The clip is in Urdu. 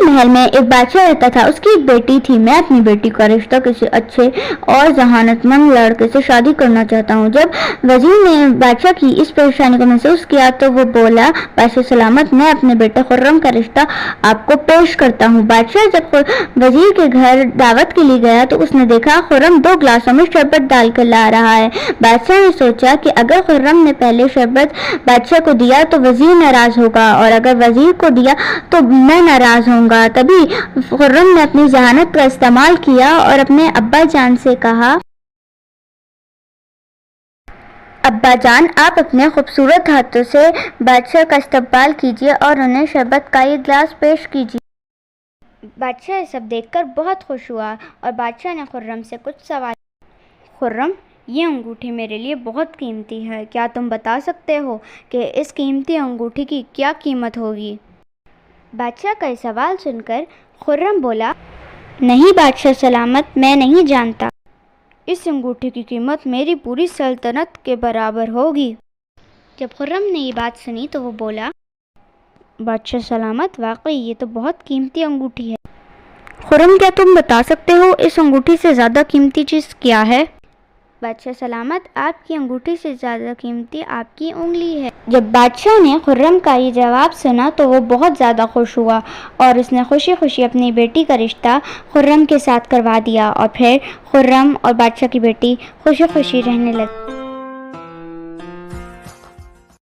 محل میں ایک بادشاہ رہتا تھا، اس کی ایک بیٹی تھی۔ میں اپنی بیٹی کا رشتہ کسی اچھے اور ذہانت مند لڑکے سے شادی کرنا چاہتا ہوں۔ جب وزیر نے بادشاہ کی اس پریشانی کو محسوس کیا تو وہ بولا، بادشاہ سلامت، میں اپنے بیٹے خرم کا رشتہ آپ کو پیش کرتا ہوں۔ بادشاہ جب وزیر کے گھر دعوت کے لیے گیا تو اس نے دیکھا خرم 2 گلاسوں میں شربت ڈال کر لا رہا ہے۔ بادشاہ نے سوچا کہ اگر خرم نے پہلے شربت بادشاہ کو دیا تو وزیر ناراض ہوگا، اور اگر وزیر کو دیا تو میں ناراض ہوں گا۔ تبھی خرم نے اپنی ذہانت کا استعمال کیا اور اپنے ابا جان سے کہا، ابا جان، آپ اپنے خوبصورت ہاتھوں سے بادشاہ کا استقبال کیجیے اور انہیں شربت کا یہ گلاس پیش کیجیے۔ بادشاہ یہ سب دیکھ کر بہت خوش ہوا اور بادشاہ نے خرم سے کچھ سوال کیے۔ خرم، یہ انگوٹھی میرے لیے بہت قیمتی ہے، کیا تم بتا سکتے ہو کہ اس قیمتی انگوٹھی کی کیا قیمت ہوگی؟ بادشاہ کا یہ سوال سن کر خرم بولا، نہیں بادشاہ سلامت، میں نہیں جانتا۔ اس انگوٹھی کی قیمت میری پوری سلطنت کے برابر ہوگی۔ جب خرم نے یہ بات سنی تو وہ بولا، بادشاہ سلامت، واقعی یہ تو بہت قیمتی انگوٹھی ہے۔ خرم، کیا تم بتا سکتے ہو اس انگوٹھی سے زیادہ قیمتی چیز کیا ہے؟ بادشاہ سلامت، آپ کی انگوٹھی سے زیادہ قیمتی آپ کی انگلی ہے۔ جب بادشاہ نے خرم کا یہ جواب سنا تو وہ بہت زیادہ خوش ہوا اور اس نے خوشی خوشی اپنی بیٹی کا رشتہ خرم کے ساتھ کروا دیا، اور پھر خرم اور بادشاہ کی بیٹی خوشی خوشی رہنے لگی۔